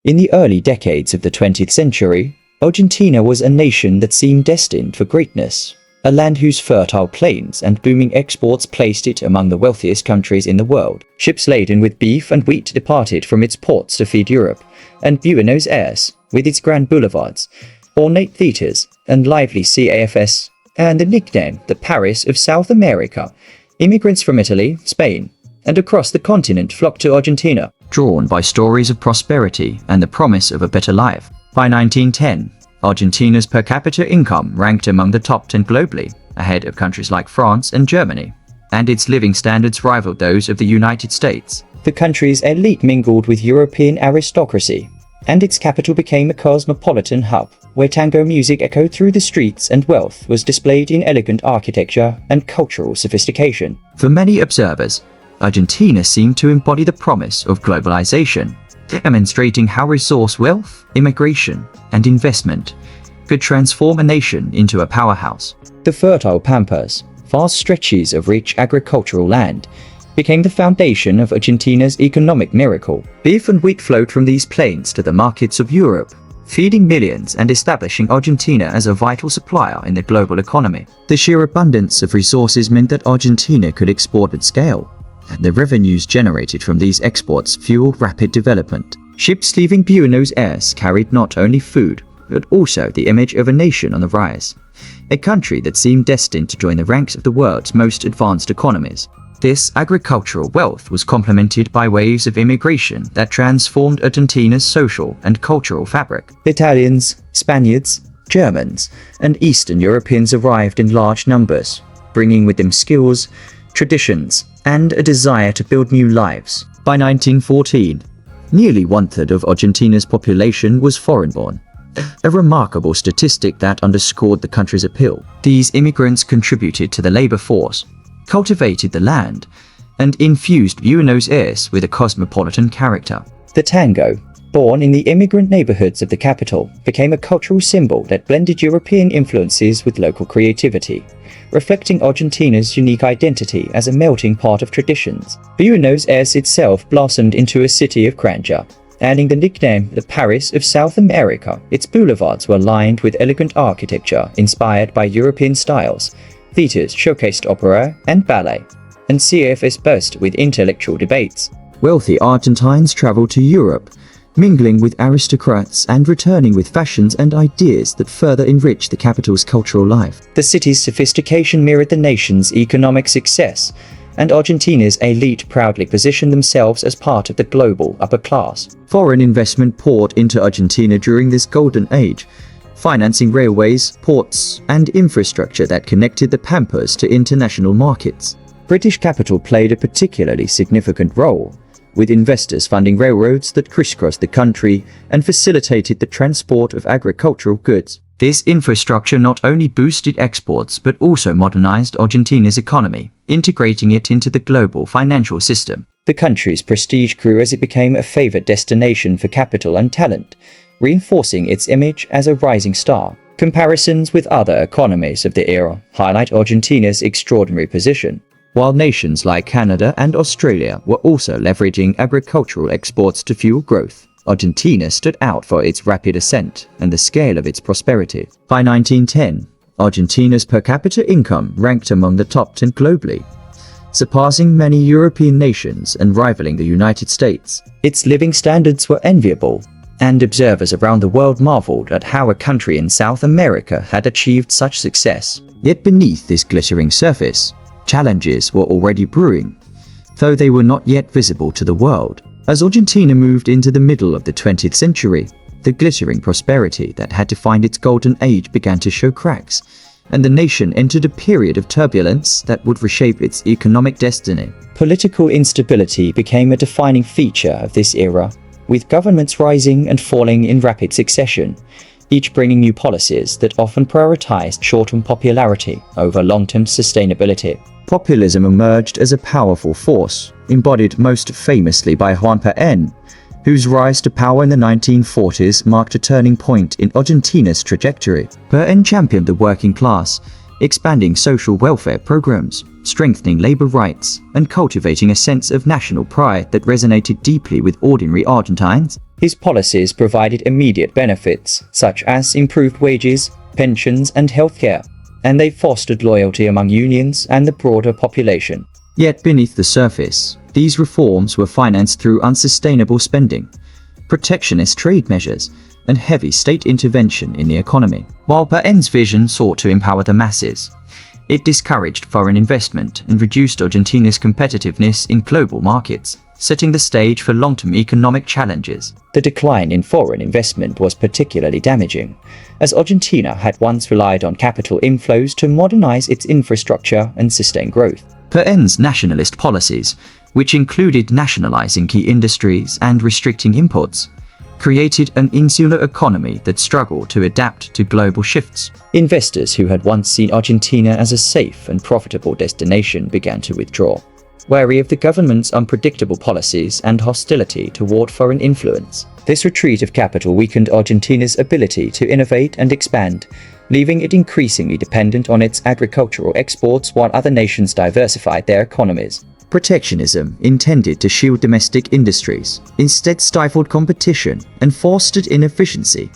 In the early decades of the 20th century, Argentina was a nation that seemed destined for greatness, a land whose fertile plains and booming exports placed it among the wealthiest countries in the world. Ships laden with beef and wheat departed from its ports to feed Europe, and Buenos Aires, with its grand boulevards, ornate theaters, and lively CAFS, and the nickname the Paris of South America. Immigrants from Italy, Spain, and across the continent flocked to Argentina, drawn by stories of prosperity and the promise of a better life. By 1910, Argentina's per capita income ranked among the top 10 globally, ahead of countries like France and Germany, and its living standards rivaled those of the United States. The country's elite mingled with European aristocracy, and its capital became a cosmopolitan hub, where tango music echoed through the streets and wealth was displayed in elegant architecture and cultural sophistication. For many observers, Argentina seemed to embody the promise of globalization, demonstrating how resource wealth, immigration, and investment could transform a nation into a powerhouse. The fertile pampas, vast stretches of rich agricultural land, became the foundation of Argentina's economic miracle. Beef and wheat flowed from these plains to the markets of Europe, feeding millions and establishing Argentina as a vital supplier in the global economy. The sheer abundance of resources meant that Argentina could export at scale, and the revenues generated from these exports fueled rapid development. Ships leaving Buenos Aires carried not only food, but also the image of a nation on the rise, a country that seemed destined to join the ranks of the world's most advanced economies. This agricultural wealth was complemented by waves of immigration that transformed Argentina's social and cultural fabric. Italians, Spaniards, Germans, and Eastern Europeans arrived in large numbers, bringing with them skills, traditions, and a desire to build new lives. By 1914, nearly one-third of Argentina's population was foreign-born, a remarkable statistic that underscored the country's appeal. These immigrants contributed to the labor force, cultivated the land, and infused Buenos Aires with a cosmopolitan character. The tango, born in the immigrant neighborhoods of the capital, became a cultural symbol that blended European influences with local creativity, reflecting Argentina's unique identity as a melting pot of traditions. Buenos Aires itself blossomed into a city of grandeur, earning the nickname the Paris of South America. Its boulevards were lined with elegant architecture inspired by European styles. Theaters showcased opera and ballet, and CFS burst with intellectual debates. Wealthy Argentines traveled to Europe, mingling with aristocrats and returning with fashions and ideas that further enriched the capital's cultural life. The city's sophistication mirrored the nation's economic success, and Argentina's elite proudly positioned themselves as part of the global upper class. Foreign investment poured into Argentina during this golden age, financing railways, ports, and infrastructure that connected the Pampas to international markets. British capital played a particularly significant role, with investors funding railroads that crisscrossed the country and facilitated the transport of agricultural goods. This infrastructure not only boosted exports but also modernized Argentina's economy, integrating it into the global financial system. The country's prestige grew as it became a favored destination for capital and talent, reinforcing its image as a rising star. Comparisons with other economies of the era highlight Argentina's extraordinary position. While nations like Canada and Australia were also leveraging agricultural exports to fuel growth, Argentina stood out for its rapid ascent and the scale of its prosperity. By 1910, Argentina's per capita income ranked among the top 10 globally, surpassing many European nations and rivaling the United States. Its living standards were enviable, and observers around the world marveled at how a country in South America had achieved such success. Yet beneath this glittering surface, challenges were already brewing, though they were not yet visible to the world. As Argentina moved into the middle of the 20th century, the glittering prosperity that had defined its golden age began to show cracks, and the nation entered a period of turbulence that would reshape its economic destiny. Political instability became a defining feature of this era, with governments rising and falling in rapid succession, each bringing new policies that often prioritized short-term popularity over long-term sustainability. Populism emerged as a powerful force, embodied most famously by Juan Perón, whose rise to power in the 1940s marked a turning point in Argentina's trajectory. Perón championed the working class, expanding social welfare programs, strengthening labor rights, and cultivating a sense of national pride that resonated deeply with ordinary Argentines. His policies provided immediate benefits, such as improved wages, pensions, and healthcare, and they fostered loyalty among unions and the broader population. Yet beneath the surface, these reforms were financed through unsustainable spending, protectionist trade measures, and heavy state intervention in the economy. While Perón's vision sought to empower the masses, it discouraged foreign investment and reduced Argentina's competitiveness in global markets, setting the stage for long-term economic challenges. The decline in foreign investment was particularly damaging, as Argentina had once relied on capital inflows to modernize its infrastructure and sustain growth. Perón's nationalist policies, which included nationalizing key industries and restricting imports, created an insular economy that struggled to adapt to global shifts. Investors who had once seen Argentina as a safe and profitable destination began to withdraw, wary of the government's unpredictable policies and hostility toward foreign influence. This retreat of capital weakened Argentina's ability to innovate and expand, leaving it increasingly dependent on its agricultural exports while other nations diversified their economies. Protectionism, intended to shield domestic industries, instead stifled competition and fostered inefficiency,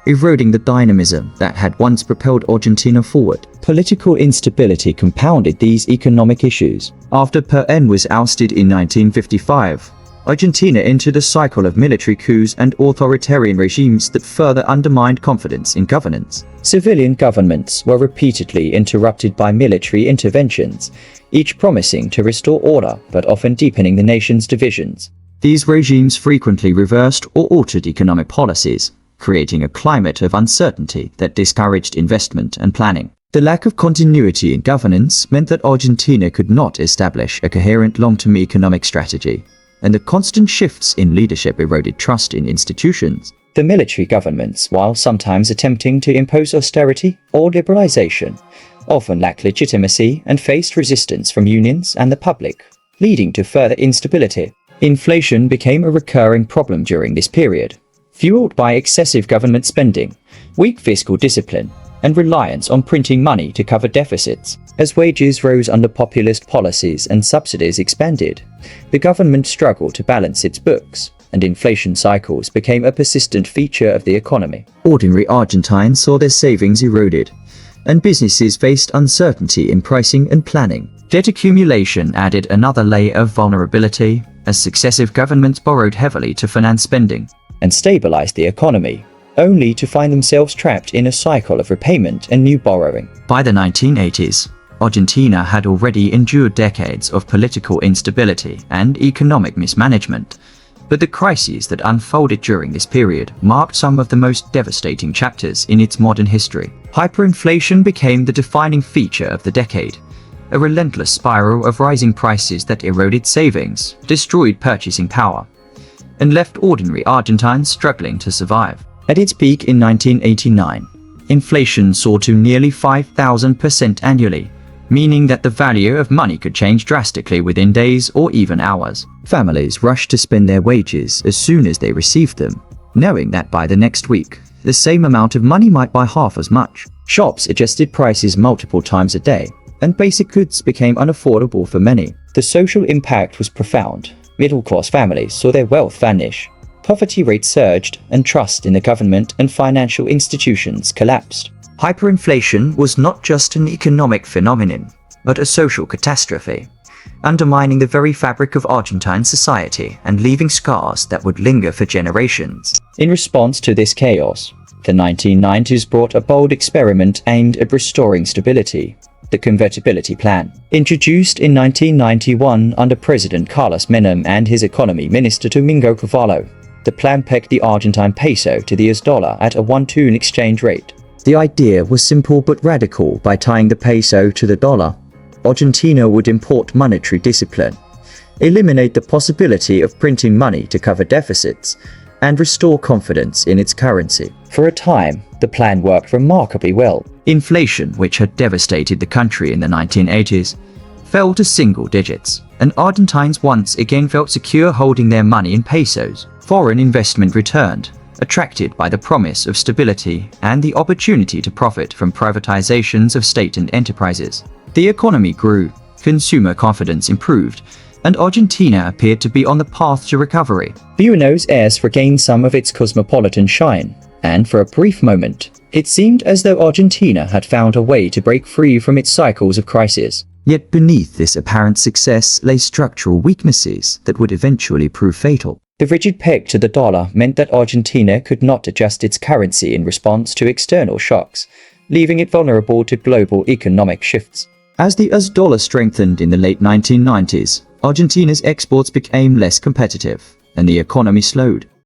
eroding the dynamism that had once propelled Argentina forward. Political instability compounded these economic issues. After Perón was ousted in 1955, Argentina entered a cycle of military coups and authoritarian regimes that further undermined confidence in governance. Civilian governments were repeatedly interrupted by military interventions, each promising to restore order but often deepening the nation's divisions. These regimes frequently reversed or altered economic policies, creating a climate of uncertainty that discouraged investment and planning. The lack of continuity in governance meant that Argentina could not establish a coherent long-term economic strategy, and the constant shifts in leadership eroded trust in institutions. The military governments, while sometimes attempting to impose austerity or liberalization, often lacked legitimacy and faced resistance from unions and the public, leading to further instability. Inflation became a recurring problem during this period, fueled by excessive government spending, weak fiscal discipline, and reliance on printing money to cover deficits. As wages rose under populist policies and subsidies expanded, the government struggled to balance its books, and inflation cycles became a persistent feature of the economy. Ordinary Argentines saw their savings eroded, and businesses faced uncertainty in pricing and planning. Debt accumulation added another layer of vulnerability, as successive governments borrowed heavily to finance spending and stabilize the economy, only to find themselves trapped in a cycle of repayment and new borrowing. By the 1980s, Argentina had already endured decades of political instability and economic mismanagement, but the crises that unfolded during this period marked some of the most devastating chapters in its modern history. Hyperinflation became the defining feature of the decade, a relentless spiral of rising prices that eroded savings, destroyed purchasing power, and left ordinary Argentines struggling to survive. At its peak in 1989, inflation soared to nearly 5,000% annually, meaning that the value of money could change drastically within days or even hours. Families rushed to spend their wages as soon as they received them, knowing that by the next week, the same amount of money might buy half as much. Shops adjusted prices multiple times a day, and basic goods became unaffordable for many. The social impact was profound. Middle-class families saw their wealth vanish. Poverty rates surged, and trust in the government and financial institutions collapsed. Hyperinflation was not just an economic phenomenon, but a social catastrophe, undermining the very fabric of Argentine society and leaving scars that would linger for generations. In response to this chaos, the 1990s brought a bold experiment aimed at restoring stability: the convertibility plan. Introduced in 1991 under President Carlos Menem and his economy minister Domingo Cavallo, the plan pegged the Argentine peso to the US dollar at a 1-to-1 exchange rate. The idea was simple but radical. By tying the peso to the dollar, Argentina would import monetary discipline, eliminate the possibility of printing money to cover deficits, and restore confidence in its currency. For a time, the plan worked remarkably well. Inflation, which had devastated the country in the 1980s, fell to single digits, and Argentines once again felt secure holding their money in pesos. Foreign investment returned, attracted by the promise of stability and the opportunity to profit from privatizations of state and enterprises. The economy grew, consumer confidence improved, and Argentina appeared to be on the path to recovery. Buenos Aires regained some of its cosmopolitan shine, and for a brief moment, it seemed as though Argentina had found a way to break free from its cycles of crisis. Yet beneath this apparent success lay structural weaknesses that would eventually prove fatal. The rigid peg to the dollar meant that Argentina could not adjust its currency in response to external shocks, leaving it vulnerable to global economic shifts. As the US dollar strengthened in the late 1990s, Argentina's exports became less competitive, and the economy slowed.